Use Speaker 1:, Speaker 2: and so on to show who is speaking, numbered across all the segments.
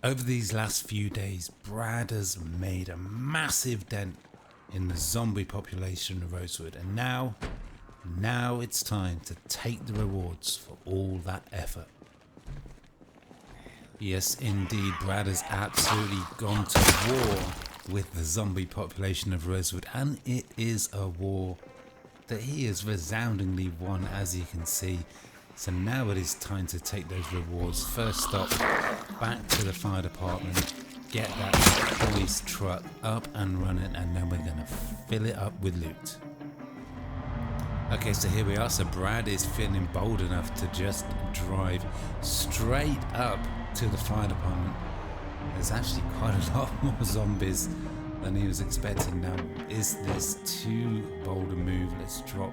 Speaker 1: Over these last few days, Brad has made a massive dent in the zombie population of Rosewood, and now it's time to take the rewards for all that effort. Yes, indeed, Brad has absolutely gone to war with the zombie population of Rosewood, and it is a war that he has resoundingly won, as you can see. So now it is time to take those rewards. First stop, back to the fire department, get that police truck up and running, and then we're going to fill it up with loot. Okay, so here we are. So Brad is feeling bold enough to just drive straight up to the fire department. There's actually quite a lot more zombies than he was expecting. Now, is this too bold a move? Let's drop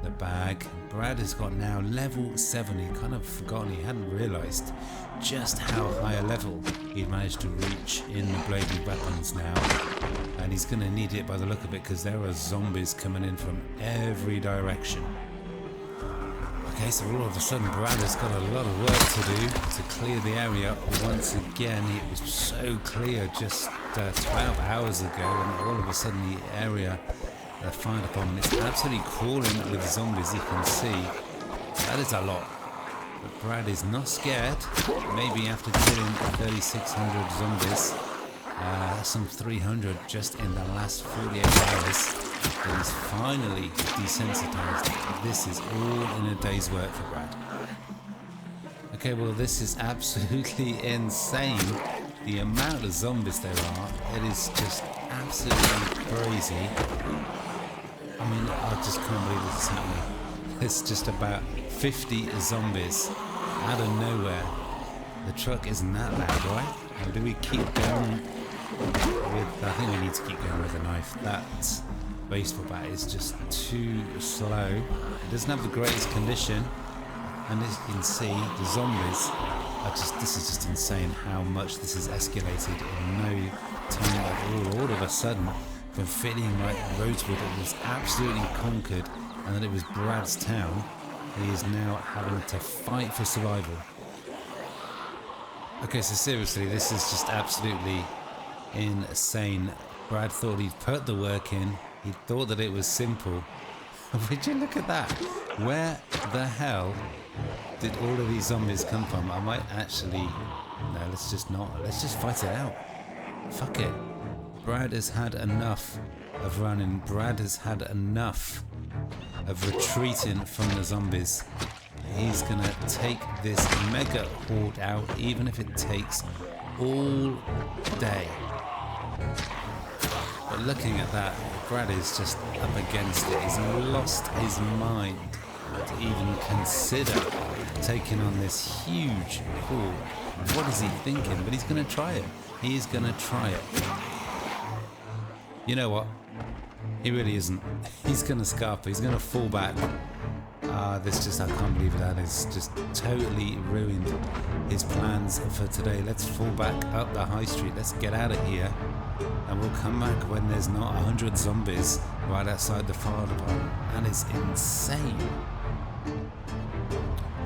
Speaker 1: the bag. Brad has got now level 7. He kind of forgotten, he hadn't realised just how high a level he'd managed to reach in the bladed weapons now. And he's going to need it by the look of it, because there are zombies coming in from every direction. Okay, so all of a sudden Brad has got a lot of work to do to clear the area. Once again, it was so clear just 12 hours ago, and all of a sudden the area fire department is absolutely crawling with zombies. You can see that is a lot, but Brad is not scared. Maybe after killing 3,600 zombies, some 300 just in the last 48 hours, that he's finally desensitized. This is all in a day's work for Brad. Okay, well, this is absolutely insane, the amount of zombies there are. It is just absolutely crazy. I mean, I just can't believe this is happening. There's just about 50 zombies out of nowhere. The truck isn't that bad, right? Or do we keep going with... I think we need to keep going with a knife. That baseball bat is just too slow. It doesn't have the greatest condition. And as you can see, the zombies are just... This is just insane how much this has escalated in no time at all. All of a sudden, from feeling like Rosewood was absolutely conquered and that it was Brad's town, he is now having to fight for survival. Okay, so seriously, this is just absolutely insane. Brad thought he'd put the work in, he thought that it was simple. Would you look at that? Where the hell did all of these zombies come from? I might actually... No, let's just not. Let's just fight it out. Fuck it. Brad has had enough of running. Brad has had enough of retreating from the zombies. He's gonna take this mega horde out, even if it takes all day. But looking at that, Brad is just up against it. He's lost his mind to even consider taking on this huge horde. What is he thinking? But he's gonna try it. He is gonna try it. You know what? He really isn't. He's going to scarper. He's going to fall back. This just, I can't believe that has just totally ruined his plans for today. Let's fall back up the high street. Let's get out of here. And we'll come back when there's not 100 zombies right outside the fire department. And it's insane.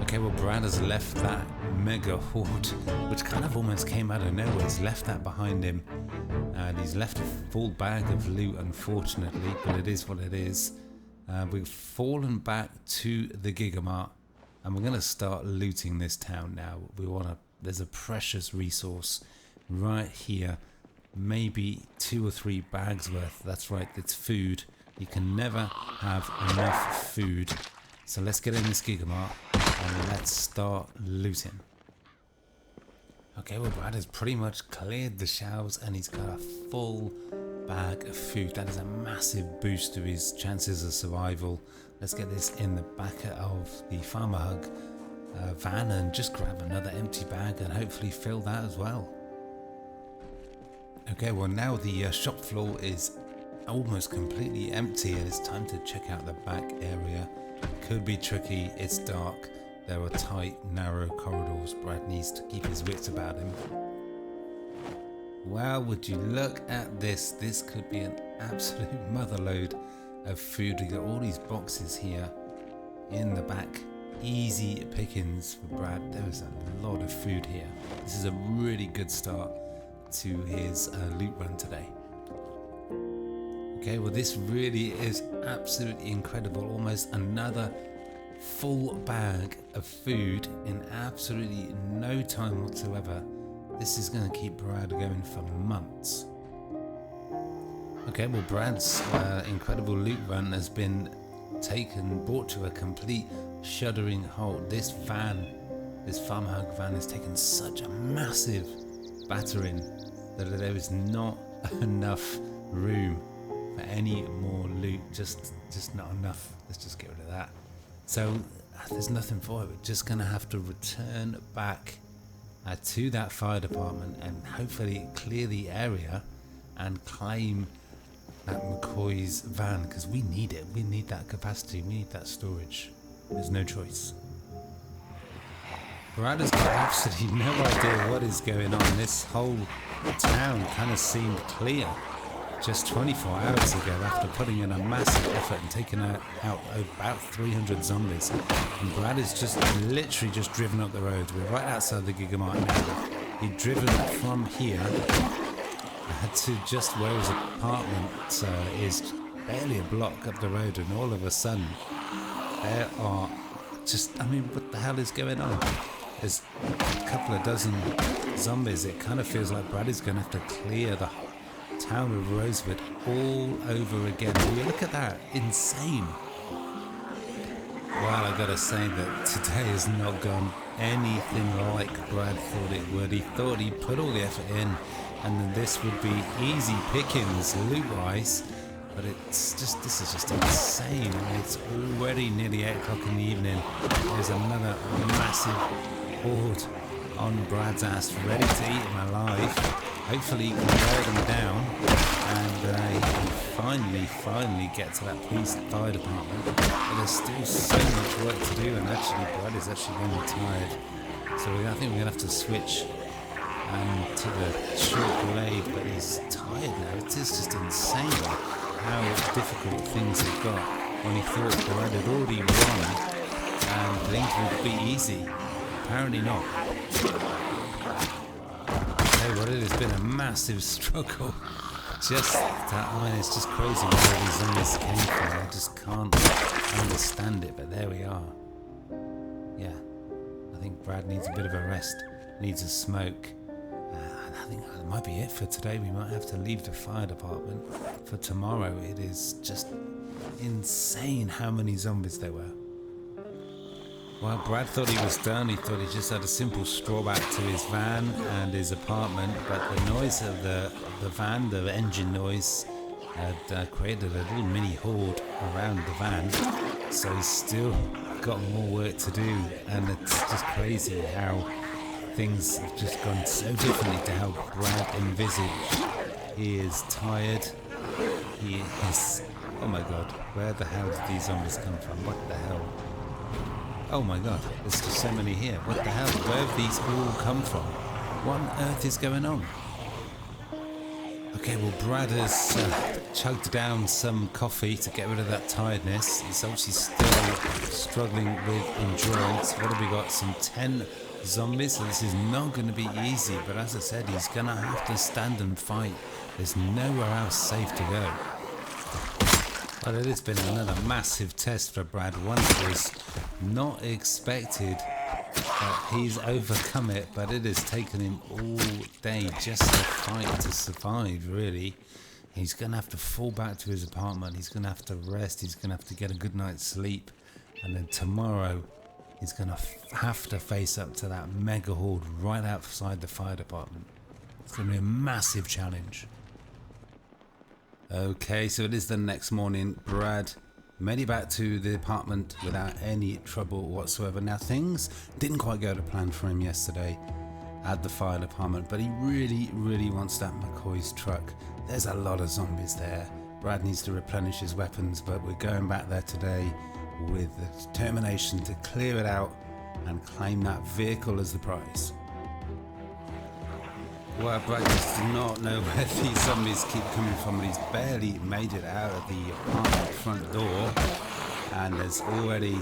Speaker 1: Okay, well, Brad has left that mega horde, which kind of almost came out of nowhere. He's left that behind him. And he's left a full bag of loot, unfortunately, but it is what it is. We've fallen back to the Gigamart, and we're going to start looting this town now. There's a precious resource right here, maybe 2 or 3 bags worth. That's right, it's food. You can never have enough food. So let's get in this Gigamart and let's start looting. Okay, well, Brad has pretty much cleared the shelves and he's got a full bag of food. That is a massive boost to his chances of survival. Let's get this in the back of the Farmer Hug van and just grab another empty bag and hopefully fill that as well. Okay, well, now the shop floor is almost completely empty and it's time to check out the back area. Could be tricky, it's dark. There are tight, narrow corridors. Brad needs to keep his wits about him. Well, would you look at this? This could be an absolute motherload of food. We got all these boxes here in the back. Easy pickings for Brad. There is a lot of food here. This is a really good start to his loot run today. Okay, well this really is absolutely incredible. Almost another full bag of food in absolutely no time whatsoever. This is going to keep Brad going for months. Okay, well Brad's incredible loot run has been brought to a complete shuddering halt. This farmhog van has taken such a massive battering that there is not enough room for any more loot. Just not enough. Let's just get rid of that. So there's nothing for it. We're just gonna have to return back to that fire department and hopefully clear the area and claim that Mccoy's van, because we need it. We need that capacity. We need that storage. There's no choice. Brad has got absolutely no idea what is going on. This whole town kind of seemed clear just 24 hours ago after putting in a massive effort and taking out about 300 zombies. And Brad is just literally just driven up the road. We're right outside the Gigamart now. He'd driven from here to just where his apartment is, barely a block up the road, and all of a sudden there are just, I mean, what the hell is going on? There's a couple of dozen zombies. It kind of feels like Brad is going to have to clear the town of Rosewood all over again. Will you look at that? Insane. Well, I gotta say that today has not gone anything like Brad thought it would. He thought he'd put all the effort in and then this would be easy pickings loot-wise, but this is just insane. I mean, it's already nearly 8 o'clock in the evening. There's another massive horde on Brad's ass, ready to eat him alive. Hopefully he can wear them down and he can finally get to that police fire department. But there's still so much work to do, and actually Brad is actually getting tired. So I think we're going to have to switch to the short blade, but he's tired now. It is just insane how difficult things have got when he thought Brad had already won and things would be easy. Apparently not. Well, it has been a massive struggle. Just that line is just crazy where these zombies came from. I just can't understand it, but there we are. Yeah, I think Brad needs a bit of a rest, needs a smoke. I think that might be it for today. We might have to leave the fire department for tomorrow. It is just insane how many zombies there were. Well, Brad thought he was done. He thought he just had a simple straw back to his van and his apartment, but the noise of the van, the engine noise, had created a little mini horde around the van. So he's still got more work to do, and it's just crazy how things have just gone so differently to how Brad envisaged. He is tired. He is... Oh my god, where the hell did these zombies come from? What the hell? Oh my god, there's just so many here. What the hell? Where have these all come from? What on earth is going on? Okay, well Brad has chugged down some coffee to get rid of that tiredness. He's obviously still struggling with endurance. What have we got? Some 10 zombies, so this is not going to be easy, but as I said, he's going to have to stand and fight. There's nowhere else safe to go. Well, it has been another massive test for Brad. One that was not expected, but he's overcome it, but it has taken him all day just to fight to survive, really. He's going to have to fall back to his apartment, he's going to have to rest, he's going to have to get a good night's sleep, and then tomorrow he's going to have to face up to that mega horde right outside the fire department. It's going to be a massive challenge. Okay, so it is the next morning. Brad made it back to the apartment without any trouble whatsoever. Now, things didn't quite go to plan for him yesterday at the fire department, but he really wants that Mccoy's truck. There's a lot of zombies there. Brad needs to replenish his weapons, but we're going back there today with the determination to clear it out and claim that vehicle as the prize. Well, Brad does not know where these zombies keep coming from, and he's barely made it out of the apartment front door, and there's already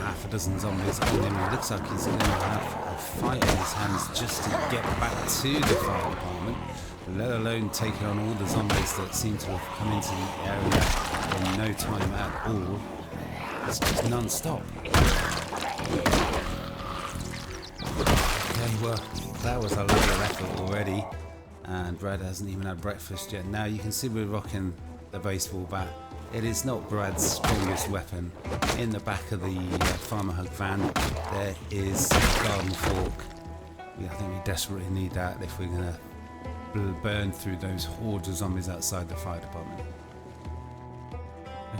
Speaker 1: half a dozen zombies on him. It looks like he's going to have a fight on his hands just to get back to the fire department, let alone taking on all the zombies that seem to have come into the area in no time at all. It's just non-stop. Okay, well, that was a lot of effort already, and Brad hasn't even had breakfast yet. Now you can see we're rocking the baseball bat. It is not Brad's strongest weapon. In the back of the Farmer Hug van, there is a garden fork. I think we desperately need that if we're going to burn through those hordes of zombies outside the fire department.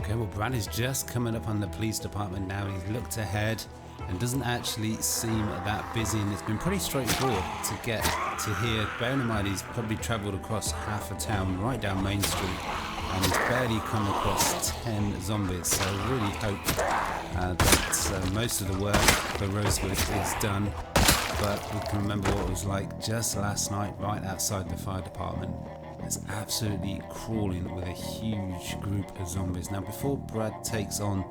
Speaker 1: Okay, well, Brad is just coming up on the police department now. He's looked ahead and doesn't actually seem that busy, and it's been pretty straightforward to get to here. Bearing in mind he's probably travelled across half a town right down Main Street, and he's barely come across 10 zombies, so I really hope that most of the work for Rosewood is done. But we can remember what it was like just last night right outside the fire department. It's absolutely crawling with a huge group of zombies. Now before Brad takes on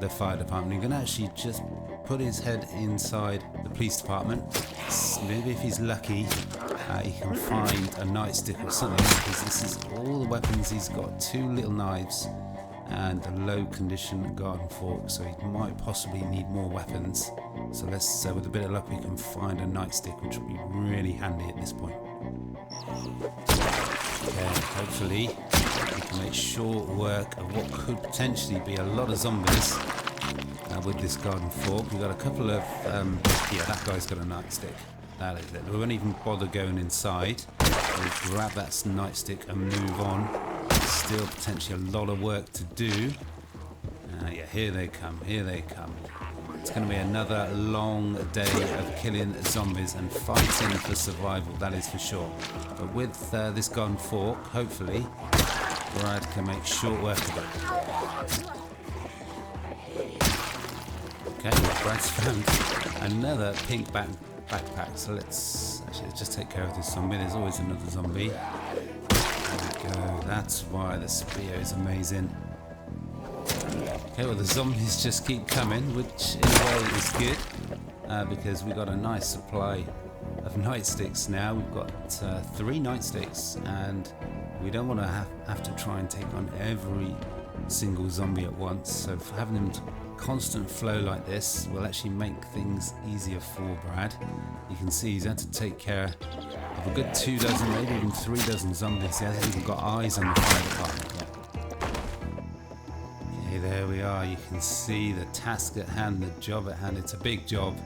Speaker 1: the fire department, he's going to actually just put his head inside the police department. Maybe if he's lucky, he can find a nightstick or something, because this is all the weapons he's got. 2 little knives and a low condition garden fork, so he might possibly need more weapons. So let's, with a bit of luck, we can find a nightstick, which will be really handy at this point. Okay, hopefully we can make short work of what could potentially be a lot of zombies with this garden fork. We've got a couple of, yeah, that guy's got a nightstick. That is it. We won't even bother going inside. We'll grab that nightstick and move on. Still potentially a lot of work to do. Yeah, here they come, here they come. It's going to be another long day of killing zombies and fighting for survival, that is for sure. But with this garden fork, hopefully, Brad can make short work of it. Okay, well, Brad's found another pink backpack, so let's just take care of this zombie. There's always another zombie. There we go, that's why the spear is amazing. Okay, well, the zombies just keep coming, which in a way is good, because we've got a nice supply of nightsticks now. We've got 3 nightsticks, and we don't want to have to try and take on every single zombie at once. So having them constant flow like this will actually make things easier for Brad. You can see he's had to take care of a good 2 dozen, maybe even 3 dozen zombies. He hasn't even got eyes on the fire department yet. Okay, there we are. You can see the task at hand, the job at hand. It's a big job,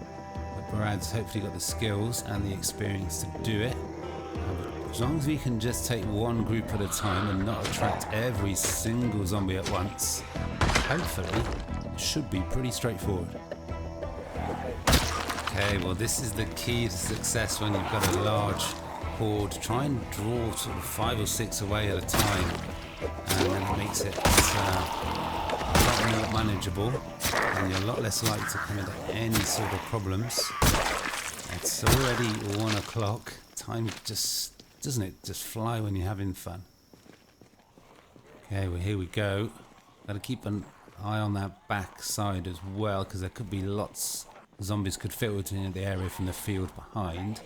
Speaker 1: but Brad's hopefully got the skills and the experience to do it. As long as we can just take one group at a time and not attract every single zombie at once, hopefully it should be pretty straightforward. Okay, well, this is the key to success when you've got a large horde. Try and draw sort of 5 or 6 away at a time, and then it makes it a lot more manageable, and you're a lot less likely to come into any sort of problems. It's already 1 o'clock. Time just, doesn't it just fly when you're having fun? Okay, well, here we go. Got to keep an eye on that back side as well, because there could be lots. Zombies could filter into the area from the field behind.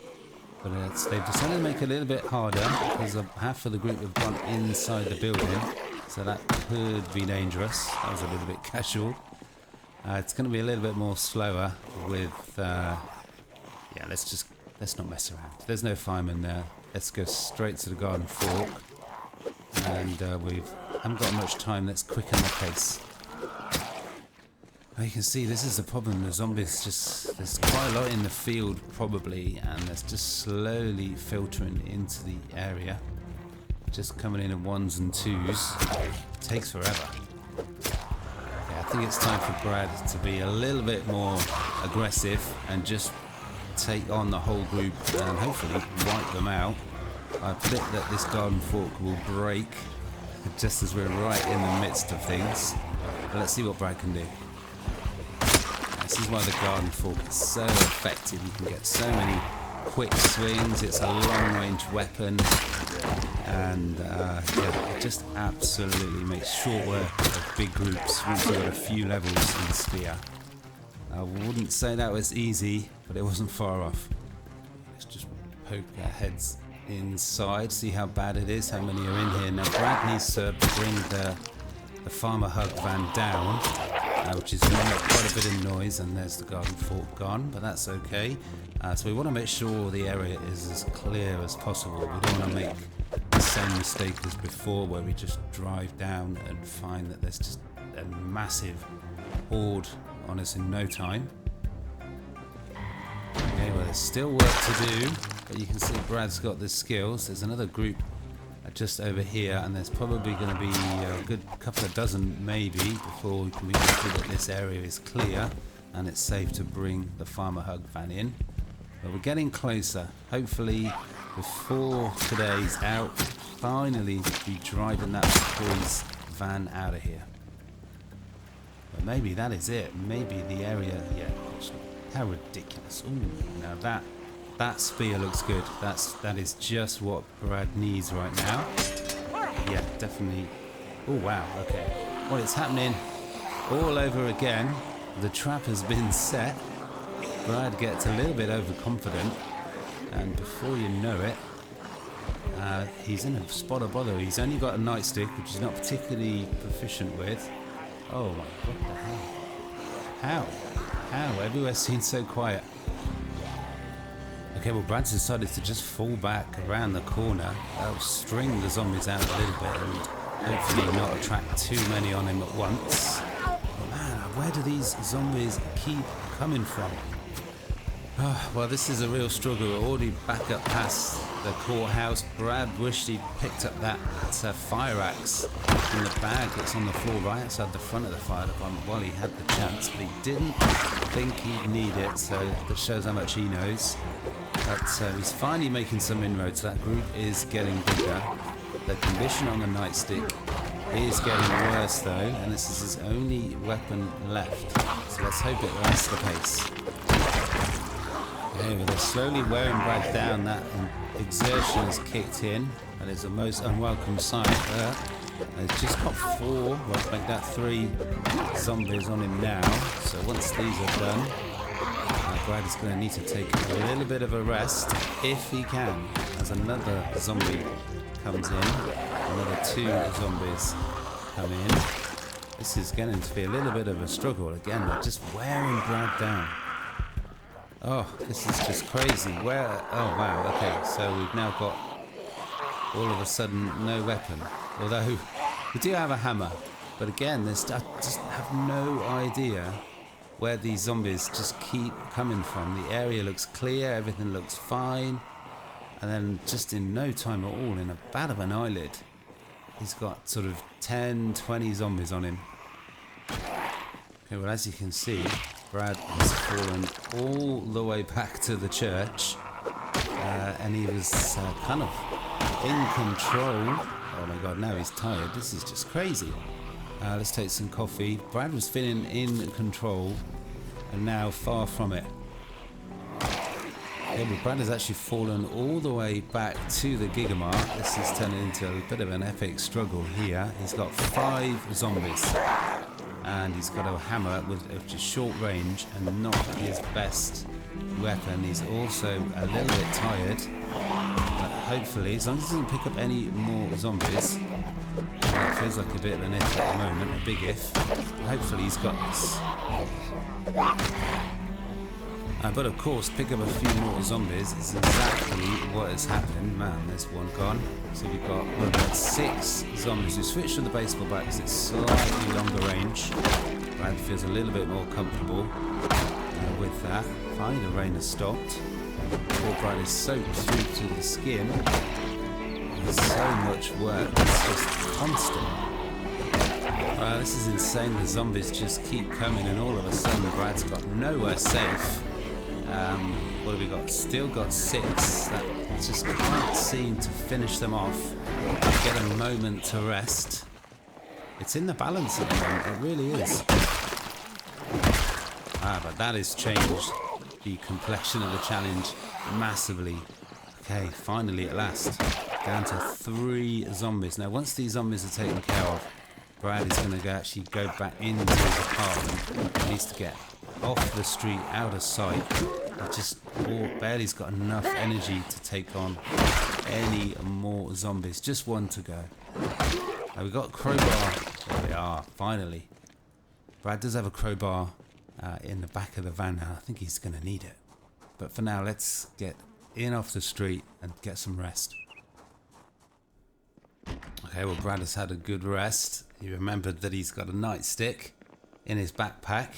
Speaker 1: But they've decided to make it a little bit harder, because half of the group have gone inside the building, so that could be dangerous. That was a little bit casual. It's going to be a little bit more slower with, yeah, let's not mess around. There's no fireman there. Let's go straight to the garden fork, and we haven't got much time. Let's quicken the pace. You can see this is the problem. The zombies there's quite a lot in the field probably, and it's just slowly filtering into the area. Just coming in 1s and 2s. It takes forever. Okay, I think it's time for Brad to be a little bit more aggressive and just take on the whole group and hopefully wipe them out. I predict that this garden fork will break just as we're right in the midst of things. But let's see what Brad can do. This is why the garden fork is so effective. You can get so many quick swings, it's a long range weapon, and yeah, it just absolutely makes short work of big groups once you've got a few levels in the spear. I wouldn't say that was easy, but it wasn't far off. Let's just poke our heads inside, see how bad it is, how many are in here. Now Brad needs to bring the farmer hug van down, which is going to make quite a bit of noise, and there's the garden fork gone, but that's okay. So we want to make sure the area is as clear as possible. We don't want to make the same mistake as before where we just drive down and find that there's just a massive horde on us in no time. Okay, well there's still work to do, but you can see Brad's got the skills. There's another group just over here, and there's probably going to be a good couple of dozen maybe before we can be sure that this area is clear and it's safe to bring the farmer hug van in. But we're getting closer. Hopefully before today's out, finally be driving that Mccoy's van out of here. But maybe that is it. Maybe the area, yeah. How ridiculous. Ooh, now that spear looks good. That is just what Brad needs right now. Yeah, definitely. Oh wow, okay. Well, it's happening all over again. The trap has been set. Brad gets a little bit overconfident, and before you know it, he's in a spot of bother. He's only got a nightstick, which he's not particularly proficient with. Oh my, what the hell? How? Everywhere seems so quiet. Okay, well Brad's decided to just fall back around the corner. That'll string the zombies out a little bit and hopefully not attract too many on him at once. But man, where do these zombies keep coming from? Oh, well, this is a real struggle. We're already back up past the courthouse. Brad wished he'd picked up that fire axe in the bag that's on the floor right outside the front of the fire department while he had the chance, but he didn't think he'd need it, so that shows how much he knows. But he's finally making some inroads. That group is getting bigger. The condition on the nightstick is getting worse though, and this is his only weapon left. So let's hope it lasts the pace. Okay, well, they're slowly wearing Brad down. That exertion has kicked in, and it's the most unwelcome sight there. He's just got 4, well, make that 3 zombies on him now. So once these are done, Brad is going to need to take a little bit of a rest if he can, as another zombie comes in. Another 2 zombies come in. This is getting to be a little bit of a struggle. Again, they're just wearing Brad down. Oh, this is just crazy. Oh wow, okay, so we've now got all of a sudden no weapon. Although we do have a hammer, but again, I just have no idea where these zombies just keep coming from. The area looks clear, everything looks fine, and then just in no time at all, in a bat of an eyelid, he's got sort of 10, 20 zombies on him. Okay, well, as you can see, Brad has fallen all the way back to the church, and he was kind of in control. Oh my god, now he's tired. This is just crazy. Let's take some coffee. Brad was feeling in control, and now far from it. Okay, but Brad has actually fallen all the way back to the gigamark. This is turning into a bit of an epic struggle here. He's got 5 zombies, and he's got a hammer with just short range and not his best weapon. He's also a little bit tired, but hopefully, as long as he doesn't pick up any more zombies, it feels like a bit of an if at the moment, a big if. Hopefully he's got this. But of course, pick up a few more zombies is exactly what has happened. Man, there's one gone. So we've got 6 zombies. We switched to the baseball bat because it's slightly longer range. Brad feels a little bit more comfortable with that. Finally, the rain has stopped. Poor Brad is soaked through to the skin. There's so much work. It's just constant. This is insane. The zombies just keep coming, and all of a sudden, Brad's got nowhere safe. What have we got? Still got 6. That just can't seem to finish them off. Get a moment to rest. It's in the balance at the moment. It really is. But that has changed. the complexion of the challenge massively. Okay, finally at last, down to 3 zombies. Now once these zombies are taken care of, Brad is going to actually go back into his apartment. He needs to get off the street, out of sight. He just barely's got enough energy to take on any more zombies. Just one to go. Now we've got a crowbar. There we are, finally. Brad does have a crowbar in the back of the van now. I think he's going to need it. But for now, let's get in off the street and get some rest. Okay, well, Brad has had a good rest. He remembered that he's got a nightstick in his backpack.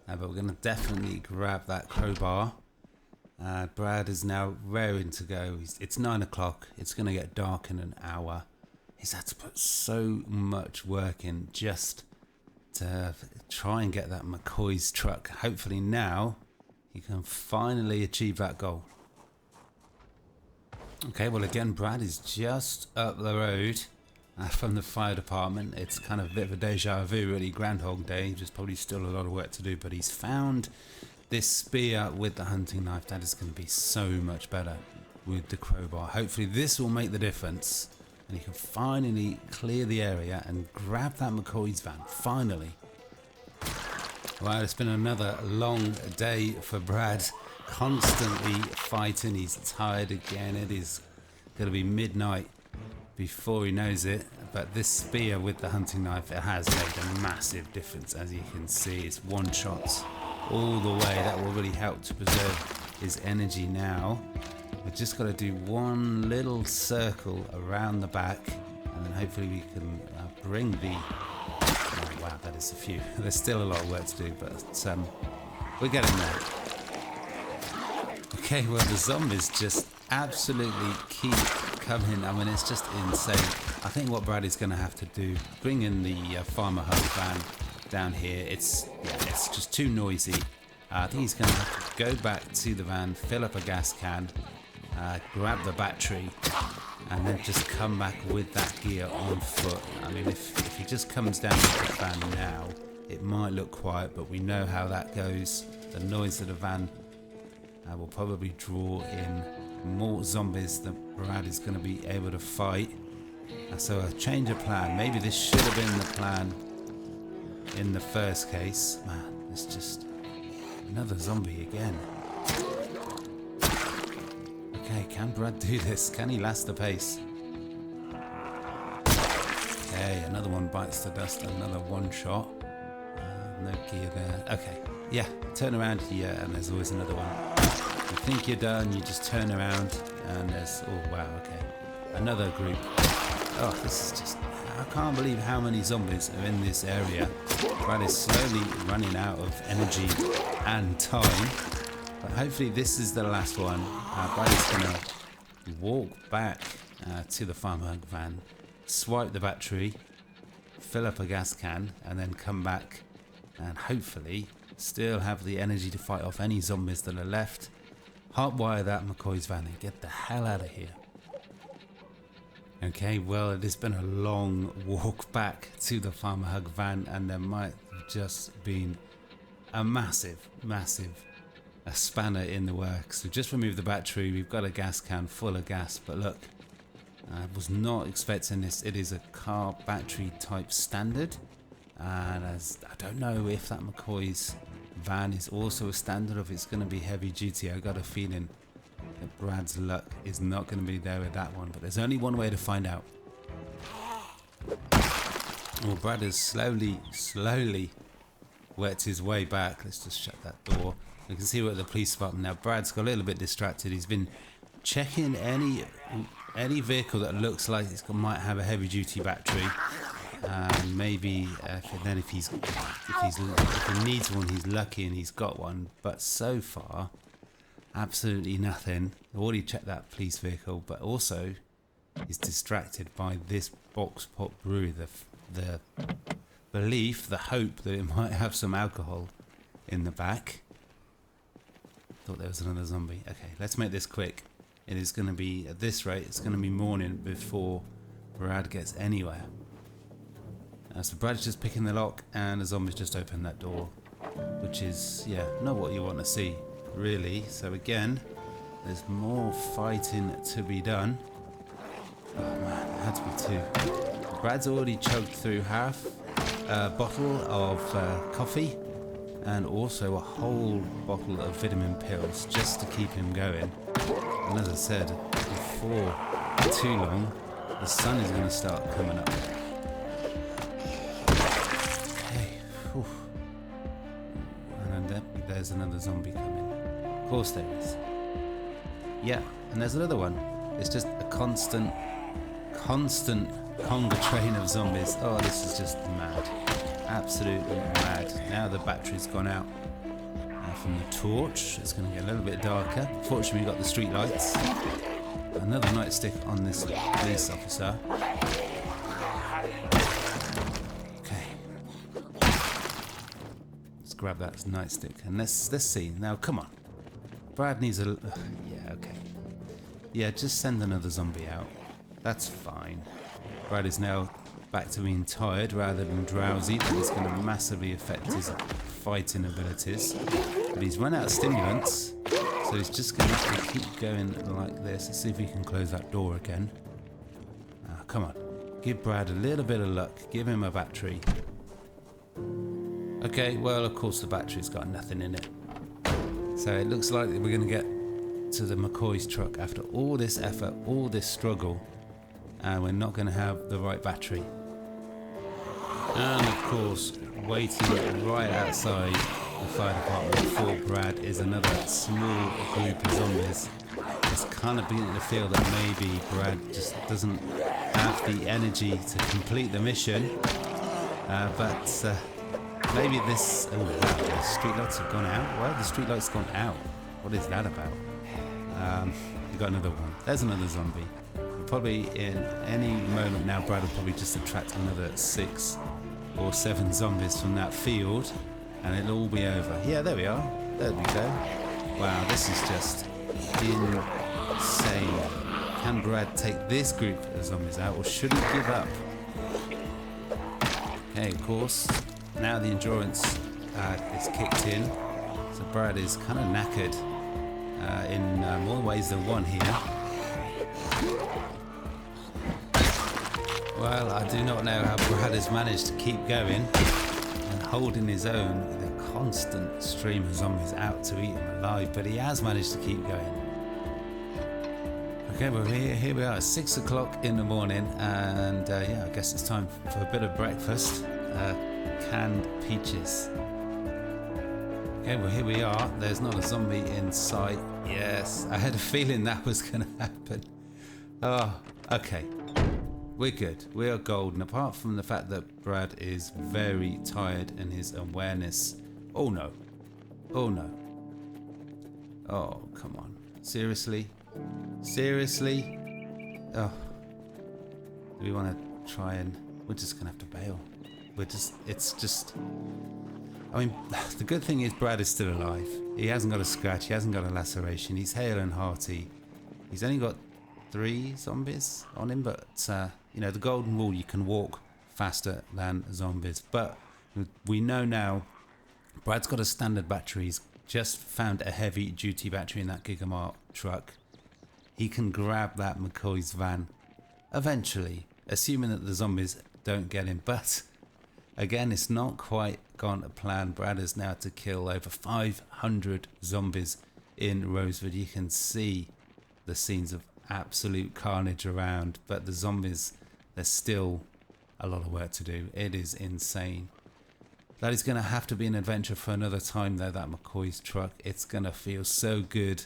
Speaker 1: But we're going to definitely grab that crowbar. Brad is now raring to go. It's 9 o'clock. It's going to get dark in an hour. He's had to put so much work in just to try and get that Mccoy's truck. Hopefully now he can finally achieve that goal. Okay, well again, Brad is just up the road from the fire department. It's kind of a bit of a deja vu, really. Groundhog Day. There's probably still a lot of work to do, but he's found this spear with the hunting knife. That is going to be so much better with the crowbar. Hopefully this will make the difference and he can finally clear the area and grab that Mccoy's van. Finally. Well, it's been another long day for Brad. Constantly fighting. He's tired again. It is going to be midnight before he knows it. But this spear with the hunting knife, it has made a massive difference. As you can see, it's one shots all the way. That will really help to preserve his energy now. We've just got to do one little circle around the back, and then hopefully we can bring the... Oh, wow, that is a few. There's still a lot of work to do, but we're getting there. Okay, well, the zombies just absolutely keep coming. I mean, it's just insane. I think what Brad is going to have to do, bring in the farmer hub van down here. It's just too noisy. I think he's going to have to go back to the van, fill up a gas can, grab the battery, and then just come back with that gear on foot. I mean, if he just comes down with the van now, it might look quiet, but we know how that goes. The noise of the van will probably draw in more zombies that Brad is going to be able to fight. So a change of plan. Maybe this should have been the plan in the first case. Man, it's just another zombie again. Okay, can Brad do this? Can he last the pace? Okay, another one bites the dust. Another one shot. No gear there. Okay, yeah, turn around here and there's always another one. You think you're done, you just turn around and there's... Oh, wow, okay. Another group. Oh, this is just... I can't believe how many zombies are in this area. Brad is slowly running out of energy and time. But hopefully this is the last one. Brad is going to walk back to the farmer van, swipe the battery, fill up a gas can, and then come back and hopefully still have the energy to fight off any zombies that are left. Hotwire that Mccoy's van and get the hell out of here. Okay, well, it has been a long walk back to the farmer hug van, and there might have just been a massive spanner in the works. We've just removed the battery. We've got a gas can full of gas, but look, I was not expecting this. It is a car battery type standard, and as I don't know if that Mccoy's van is also a standard or if it's going to be heavy duty. I got a feeling that Brad's luck is not going to be there with that one, but there's only one way to find out. Well, Brad has slowly worked his way back. Let's just shut that door. You can see we're at the police department now. Brad's got a little bit distracted. He's been checking any vehicle that looks like it might have a heavy duty battery. Maybe if he needs one, he's lucky and he's got one. But so far, absolutely nothing. I've already checked that police vehicle, but also he's distracted by this box pop brewery. The belief, the hope that it might have some alcohol in the back. Thought there was another zombie. Okay, let's make this quick. It is going to be, at this rate, it's going to be morning before Brad gets anywhere. So Brad's just picking the lock and the zombies just opened that door, which is, yeah, not what you want to see. really. So again, there's more fighting to be done. Oh man, it had to be 2. Brad's already chugged through half a bottle of coffee and also a whole bottle of vitamin pills just to keep him going. And as I said, before too long, the sun is going to start coming up. Okay, whew. And then there's another zombie coming. Of course there is. Yeah, and there's another one. It's just a constant conga train of zombies. Oh, this is just mad. Absolutely mad. Now the battery's gone out. From the torch, it's going to get a little bit darker. Fortunately, we've got the street lights. Another nightstick on this police officer. Okay. Let's grab that nightstick and let's see. Now, come on. Brad needs a... yeah, okay. Yeah, just send another zombie out. That's fine. Brad is now back to being tired rather than drowsy. That is going to massively affect his fighting abilities. But he's run out of stimulants, so he's just going to have to keep going like this. Let's see if we can close that door again. Come on. Give Brad a little bit of luck. Give him a battery. Okay, well, of course the battery's got nothing in it. So it looks like we're going to get to the Mccoy's truck after all this effort, all this struggle, and we're not going to have the right battery. And of course, waiting right outside the fire department for Brad is another small group of zombies. It's kind of beginning to feel that maybe Brad just doesn't have the energy to complete the mission, but maybe this... oh wow, the streetlights have gone out. Why have the streetlights gone out? What is that about? We've got another one. There's another zombie. Probably in any moment now, Brad will probably just attract another 6 or 7 zombies from that field, and it'll all be over. Yeah, there we are. There we go. Wow, this is just insane. Can Brad take this group of zombies out, or should he give up? Okay, of course, now the endurance is kicked in, so Brad is kind of knackered in more ways than one here. Well, I do not know how Brad has managed to keep going and holding his own with a constant stream of zombies out to eat him alive, but he has managed to keep going. Okay, well here we are at 6 o'clock in the morning, and yeah, I guess it's time for a bit of breakfast. Canned peaches. Okay, well here we are. There's not a zombie in sight. Yes, I had a feeling that was going to happen. Oh, okay. We're good. We are golden. Apart from the fact that Brad is very tired and his awareness... oh no. Oh no. Oh, come on. Seriously? Seriously? Oh. Do we want to try and... we're just going to have to bail. It's just... I mean, the good thing is Brad is still alive. He hasn't got a scratch. He hasn't got a laceration. He's hale and hearty. He's only got 3 zombies on him, but you know, the golden rule, you can walk faster than zombies. But we know now Brad's got a standard battery. He's just found a heavy duty battery in that Gigamart truck. He can grab that Mccoy's van eventually, assuming that the zombies don't get him. But again, it's not quite gone to plan. Brad is now to kill over 500 zombies in Rosewood. You can see the scenes of absolute carnage around, but the zombies, there's still a lot of work to do. It is insane. That is going to have to be an adventure for another time though, that Mccoy's truck. It's going to feel so good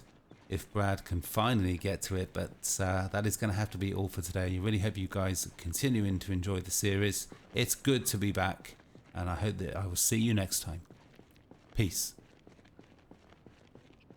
Speaker 1: if Brad can finally get to it, but that is going to have to be all for today. I really hope you guys are continuing to enjoy the series. It's good to be back, and I hope that I will see you next time. Peace.